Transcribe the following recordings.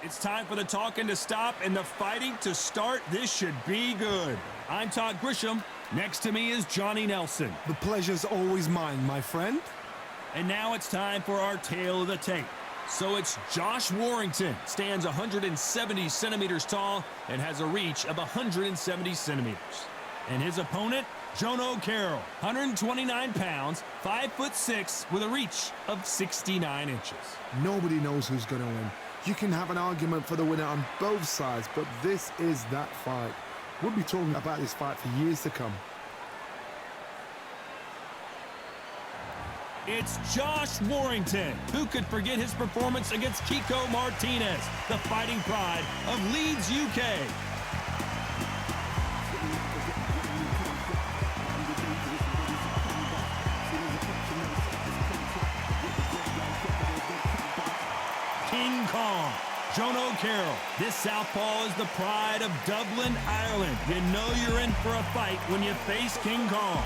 It's time for the talking to stop and the fighting to start. This should be good. I'm Todd Grisham. Next to me is Johnny Nelson. The pleasure's always mine, my friend. And now it's time for our tale of the tape. So it's Josh Warrington, stands 170 centimeters tall and has a reach of 170 centimeters. And his opponent, Jono Caroll, 129 pounds, 5'6", with a reach of 69 inches. Nobody knows who's going to win. You can have an argument for the winner on both sides, but this is that fight. We'll be talking about this fight for years to come. It's Josh Warrington. Who could forget his performance against Kiko Martinez, the fighting pride of Leeds, UK? King Kong, Jono Caroll. This southpaw is the pride of Dublin, Ireland. You know you're in for a fight when you face King Kong.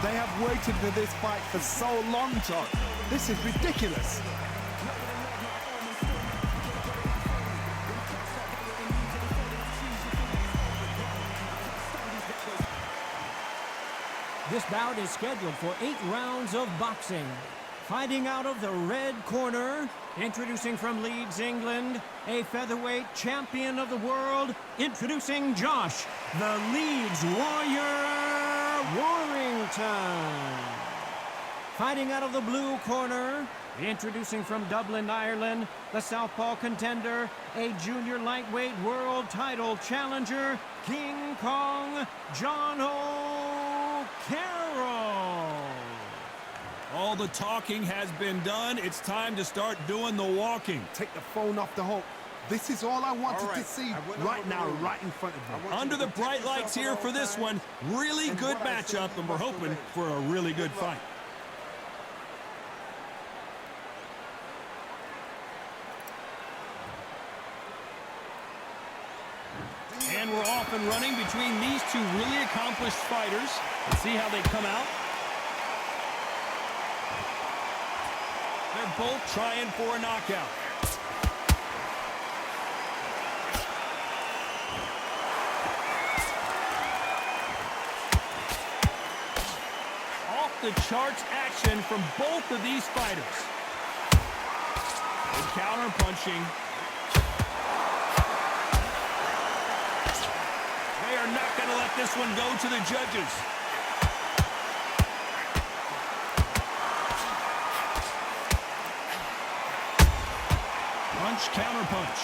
They have waited for this fight for so long, Todd. This is ridiculous. This bout is scheduled for 8 rounds of boxing. Fighting out of the red corner, introducing from Leeds, England, a featherweight champion of the world, introducing Josh, the Leeds Warrior Warrington. Fighting out of the blue corner, introducing from Dublin, Ireland, the southpaw contender, a junior lightweight world title challenger, King Kong, Jono Caroll. All the talking has been done. It's time to start doing the walking. Take the phone off the hook. This is all I wanted to see right now, right in front of me. Under the bright lights here for this one, really good matchup, and we're hoping for a really good fight. And we're off and running between these two really accomplished fighters. Let's see how they come out. They're both trying for a knockout. Off the charts action from both of these fighters. Good counter punching. They are not going to let this one go to the judges. Punch, counter punch.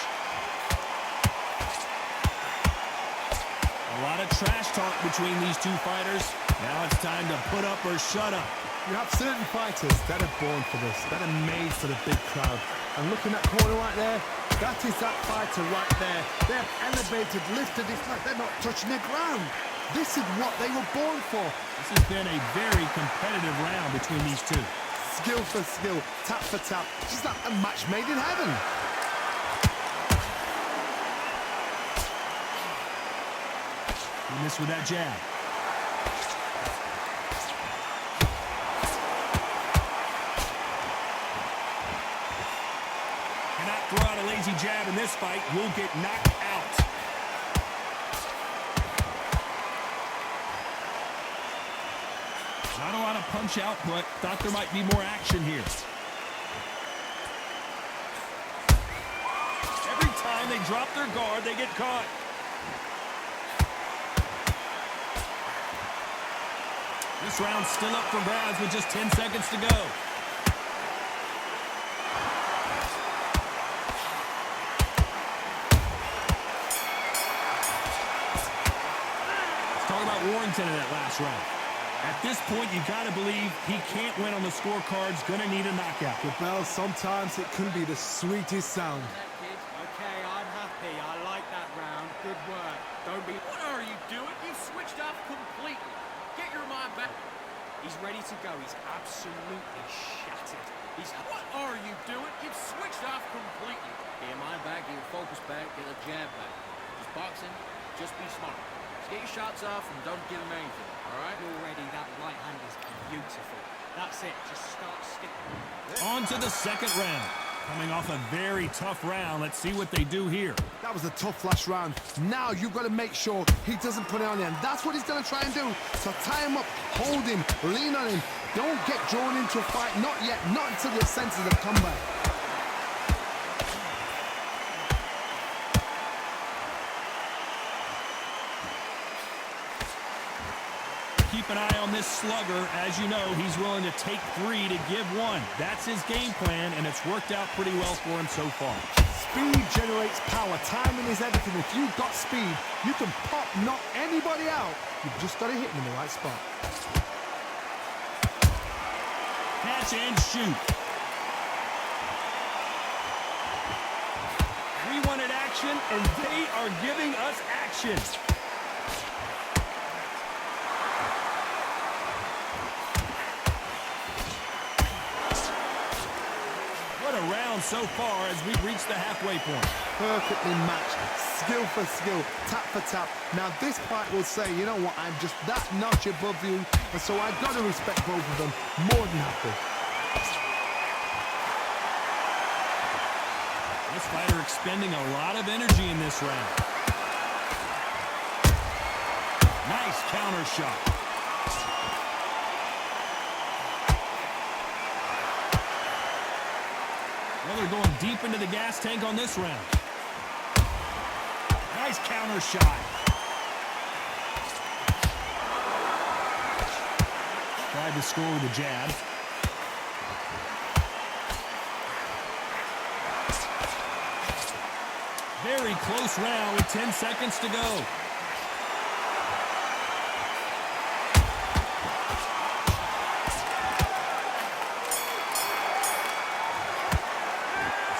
A lot of trash talk between these two fighters. Now it's time to put up or shut up. You have certain fighters that are born for this, that are made for the big crowd. And look in that corner right there, that is that fighter right there. They have elevated, lifted, it's like they're not touching the ground. This is what they were born for. This has been a very competitive round between these two. Skill for skill, tap for tap, just like a match made in heaven. He missed with that jab. Cannot throw out a lazy jab in this fight. Will get knocked out. Not a lot of punch output. Thought there might be more action here. Every time they drop their guard, they get caught. This round's still up for grabs with just 10 seconds to go. Let's talk about Warrington in that last round. At this point, you got to believe he can't win on the scorecards. Going to need a knockout. The bell, sometimes it can be the sweetest sound. Okay, I'm happy. I like that round. Good work. Don't be... What are you doing? You've switched off completely. Get your mind back. He's ready to go. He's absolutely shattered. What are you doing? You've switched off completely. Get your mind back, get your focus back, get the jab back. Just boxing, just be smart. Just get your shots off and don't give him anything, all right? Already, that right hand is beautiful. That's it. Just start sticking. On to the second round. Coming off a very tough round. Let's see what they do here. That was a tough last round. Now you've got to make sure he doesn't put it on you, and that's what he's going to try and do. So tie him up, hold him, lean on him. Don't get drawn into a fight. Not yet. Not until your senses have come back. Keep an eye on this slugger. As you know, he's willing to take 3 to give 1. That's his game plan, and it's worked out pretty well for him so far. Speed generates power. Timing is everything. If you've got speed, you can pop, knock anybody out. You've just got to hit him in the right spot. Catch and shoot. We wanted action, and they are giving us action. What a round so far as we've reached the halfway point. Perfectly matched, skill for skill, tap for tap. Now this fight will say, you know what, I'm just that notch above you, and so I've got to respect both of them more than happy. This fighter expending a lot of energy in this round. Nice counter shot. Well, they're going deep into the gas tank on this round. Nice counter shot. Tried to score with a jab. Very close round with 10 seconds to go.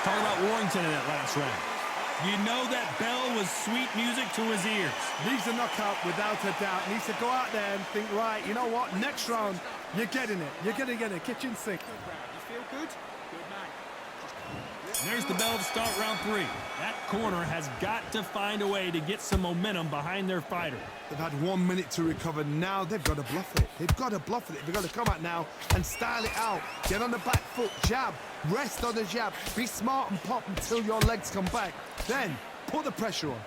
Talk about Warrington in that last round. You know that bell was sweet music to his ears. Needs a knockout without a doubt. Needs to go out there and think, right, you know what, next round, you're getting it. You're going to get it. Kitchen sink. You feel good? Good night. There's the bell to start round 3. That corner has got to find a way to get some momentum behind their fighter. They've had 1 minute to recover. Now they've got to bluff it. They've got to bluff it. They've got to come out now and style it out. Get on the back foot, jab, rest on the jab. Be smart and pop until your legs come back. Then put the pressure on.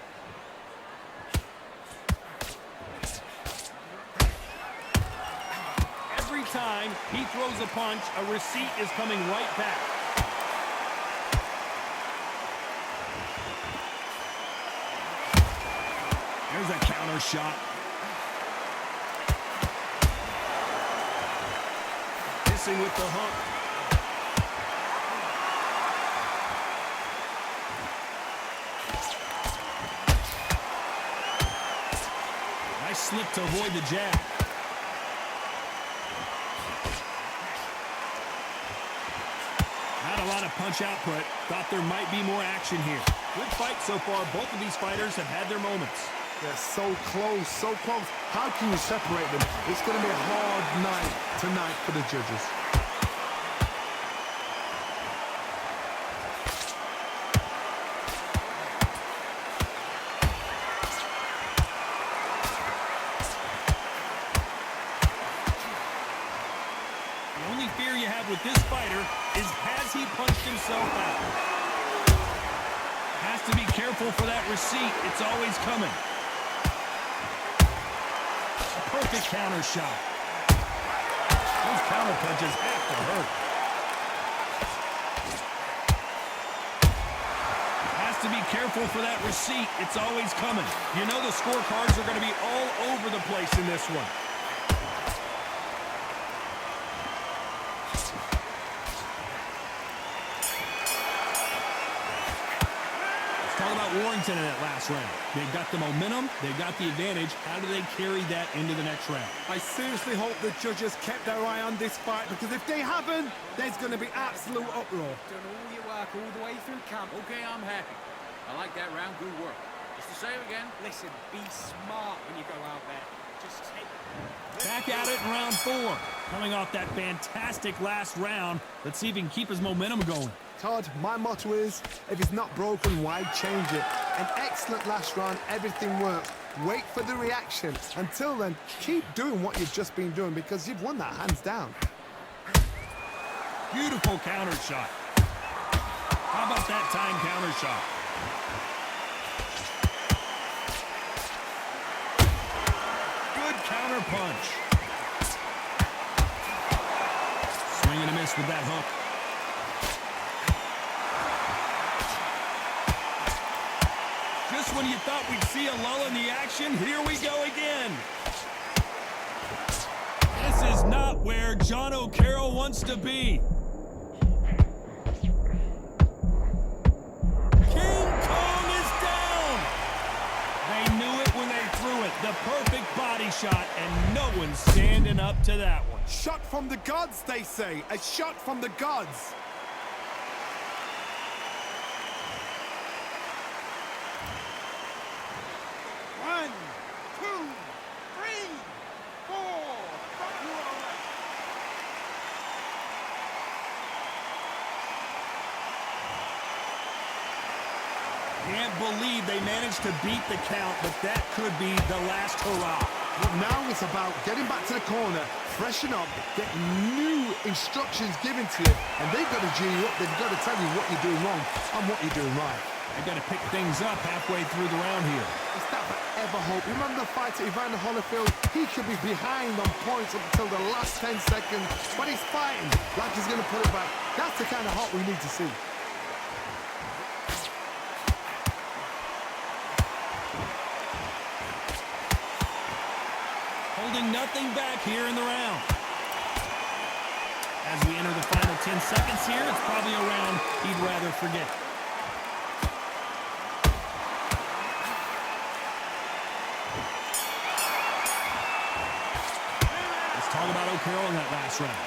Every time he throws a punch, a receipt is coming right back. There's a counter shot. Missing with the hook. Nice slip to avoid the jab. Not a lot of punch output. Thought there might be more action here. Good fight so far. Both of these fighters have had their moments. They're so close, so close. How can you separate them? It's going to be a hard night tonight for the judges. The only fear you have with this fighter is, has he punched himself out? Has to be careful for that receipt. It's always coming. Perfect counter shot. Those counter punches have to hurt. Has to be careful for that receipt. It's always coming. You know the scorecards are going to be all over the place in this one. Talk about Warrington in that last round. They've got the momentum, they've got the advantage. How do they carry that into the next round? I seriously hope the judges kept their eye on this fight, because if they haven't, there's going to be absolute uproar. Done all your work all the way through camp. Okay, I'm happy. I like that round. Good work. Just to say it again. Listen, be smart when you go out there. Just take it. Back at it in round 4. Coming off that fantastic last round. Let's see if he can keep his momentum going. Todd, my motto is, if it's not broken, why change it? An excellent last round, everything worked. Wait for the reaction. Until then, keep doing what you've just been doing, because you've won that hands down. Beautiful counter shot. How about that time counter shot? Good counter punch. Swing and a miss with that hook. Just when you thought we'd see a lull in the action, here we go again. This is not where Jono Caroll wants to be. King Kong is down. They knew it when they threw it. The perfect body shot, and no one's standing up to that one. Shot from the gods, they say. A shot from the gods. One, two, three, four. Can't believe they managed to beat the count, but that could be the last hurrah. But now it's about getting back to the corner, freshen up, getting new instructions given to you, and they've got to G you up. They've got to tell you what you're doing wrong and what you're doing right. They've got to pick things up halfway through the round here. It's that forever hope. Remember the fight at Evander Holyfield? He could be behind on points up until the last 10 seconds, but he's fighting like he's going to put it back. That's the kind of hope we need to see. Holding nothing back here in the round. As we enter the final 10 seconds here, it's probably a round he'd rather forget. Let's talk about O'Carroll in that last round.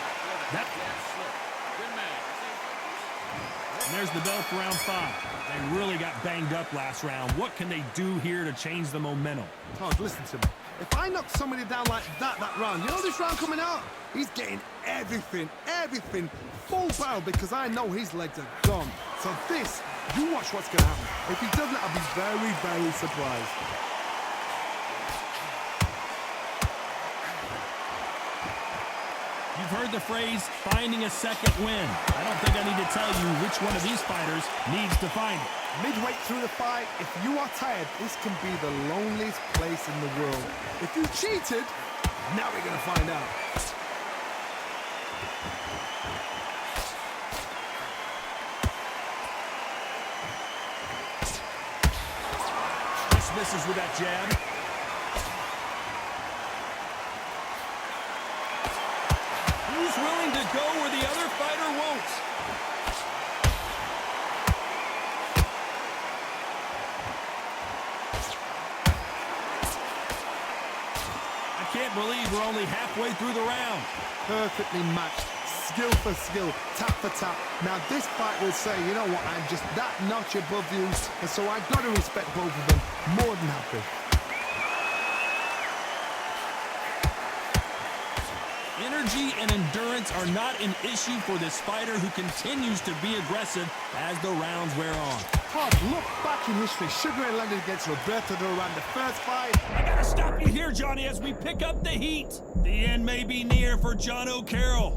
And there's the bell for round 5. They really got banged up last round. What can they do here to change the momentum? Todd, listen to me. If I knock somebody down like that round, you know this round coming out? He's getting everything, full barrel, because I know his legs are gone. So this, you watch what's going to happen. If he doesn't, I'll be very, very surprised. You've heard the phrase, finding a second win. I don't think I need to tell you which one of these fighters needs to find it. Midway through the fight, if you are tired, this can be the loneliest place in the world. If you cheated, now we're going to find out. Just misses with that jab. Who's willing to go where the other fighter won't? I can't believe we're only halfway through the round. Perfectly matched, skill for skill, tap for tap. Now this fight will say, you know what, I'm just that notch above you, and so I've got to respect both of them more than happy. Energy and endurance are not an issue for this fighter who continues to be aggressive as the rounds wear on. Todd, look back in history. Sugar Ray Leonard against Roberto Duran, the first fight. I gotta stop you here, Johnny, as we pick up the heat. The end may be near for Jono Caroll.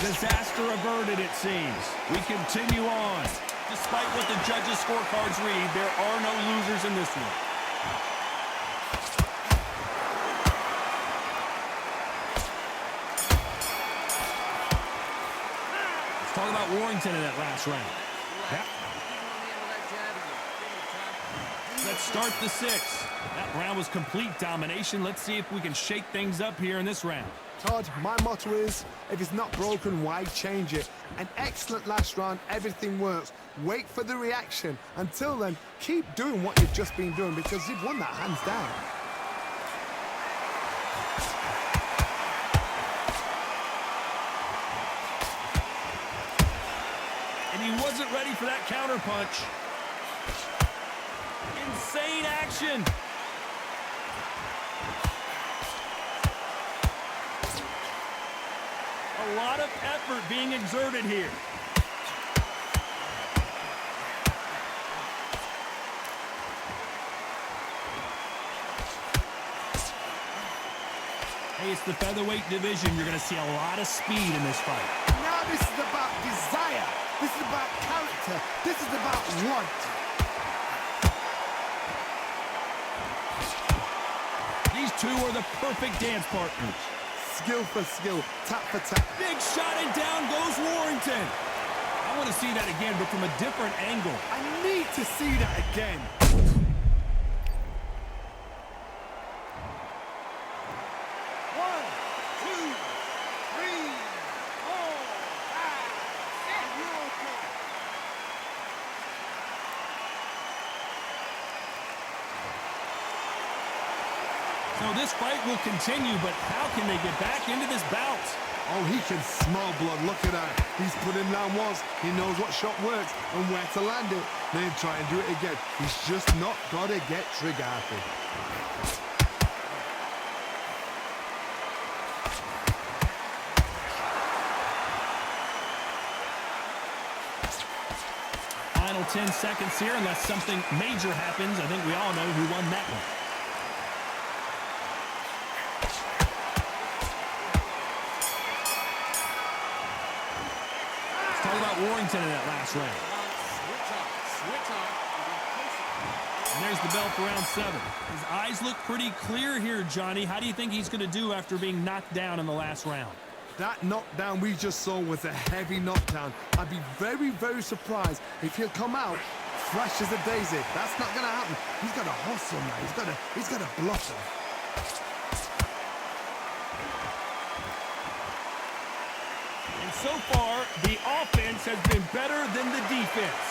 Disaster averted, it seems. We continue on. Despite what the judges' scorecards read, there are no losers in this one. Talk about Warrington in that last round. Yeah. Let's start the 6th. That round was complete domination. Let's see if we can shake things up here in this round. Todd, my motto is, if it's not broken, why change it? An excellent last round, everything works. Wait for the reaction. Until then, keep doing what you've just been doing, because you've won that hands down. He wasn't ready for that counter punch. Insane action. A lot of effort being exerted here. Hey, it's the featherweight division. You're going to see a lot of speed in this fight. Now this is about desire. This is about character. This is about want. These two are the perfect dance partners. Skill for skill, tap for tap. Big shot and down goes Warrington. I want to see that again, but from a different angle. I need to see that again. One, two, three, four, five, six. You're okay. So this fight will continue, but how can they get back into this bout? Oh, he can smell blood. Look at that. He's put him down once. He knows what shot works and where to land it. Then try and do it again. He's just not got to get trigger happy. Final 10 seconds here, unless something major happens. I think we all know who won that one. Warrington in that last round. Switch on. And there's the bell for round 7. His eyes look pretty clear here, Johnny. How do you think he's going to do after being knocked down in the last round? That knockdown we just saw was a heavy knockdown. I'd be very, very surprised if he'll come out fresh as a daisy. That's not going to happen. He's got to hustle now. He's got to blossom. So far, the offense has been better than the defense.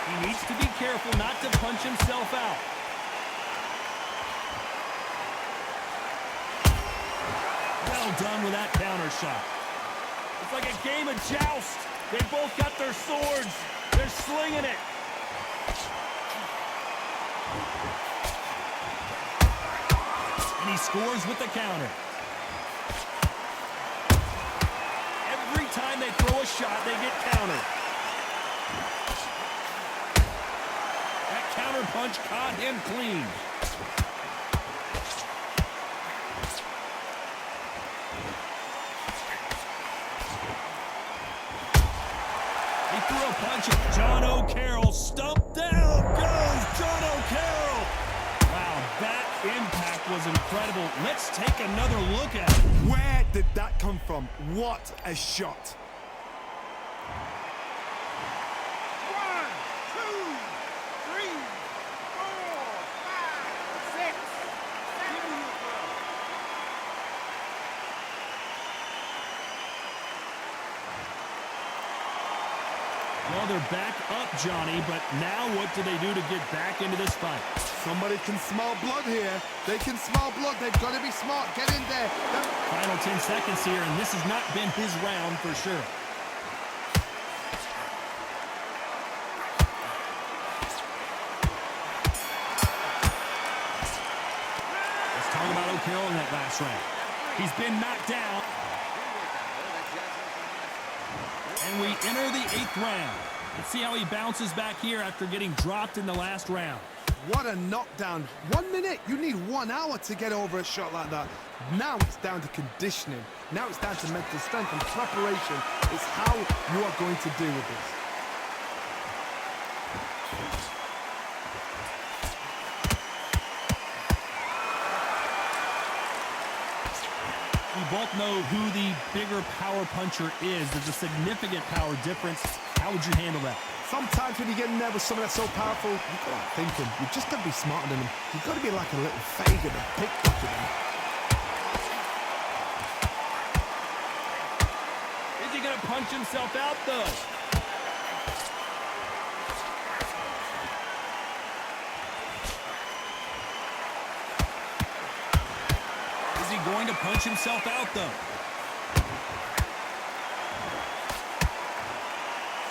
He needs to be careful not to punch himself out. Well done with that counter shot. It's like a game of joust. They both got their swords. They're slinging it. And he scores with the counter. Every time they throw a shot, they get countered. That counter punch caught him clean. He threw a punch at Jono. Caroll stumped down. Goes Jono Caroll. Wow, that impact was incredible. Let's take another look at it. Where did that come from? What a shot. 1, 2, 3, 4, 5, 6, 7. Well, they're back up, Johnny, but now what do they do to get back into this fight? Somebody can smell blood here. They can smell blood. They've got to be smart. Get in there. Final 10 seconds here, and this has not been his round for sure. Let's talk about Caroll in that last round. He's been knocked down. And we enter the 8th round. Let's see how he bounces back here after getting dropped in the last round. What a knockdown. 1 minute. You need 1 hour to get over a shot like that. Now it's down to conditioning. Now it's down to mental strength and preparation. It's how you are going to deal with this. We both know who the bigger power puncher is. There's a significant power difference. How would you handle that? Sometimes when you get in there with someone that's so powerful, you've got to think him. You've just got to be smarter than him. You've got to be like a little Fagin and pickpocket him. Is he going to punch himself out, though? Is he going to punch himself out, though?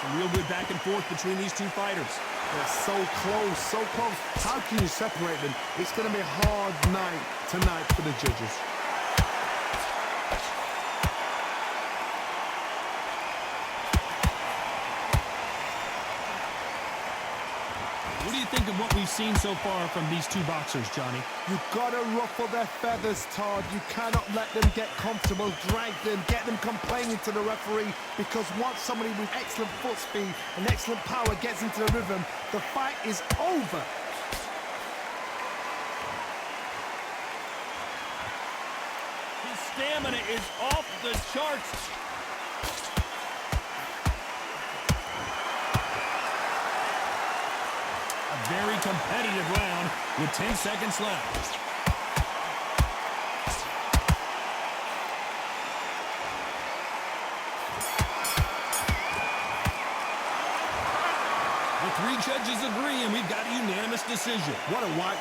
Some real good back and forth between these two fighters. They're so close, so close. How can you separate them? It's going to be a hard night tonight for the judges. think of what we've seen so far from these two boxers, Johnny? You've got to ruffle their feathers, Todd. You cannot let them get comfortable, drag them, get them complaining to the referee, because once somebody with excellent foot speed and excellent power gets into the rhythm, the fight is over. His stamina is off the charts. A very competitive round with 10 seconds left. The three judges agree, and we've got a unanimous decision. What a wipe.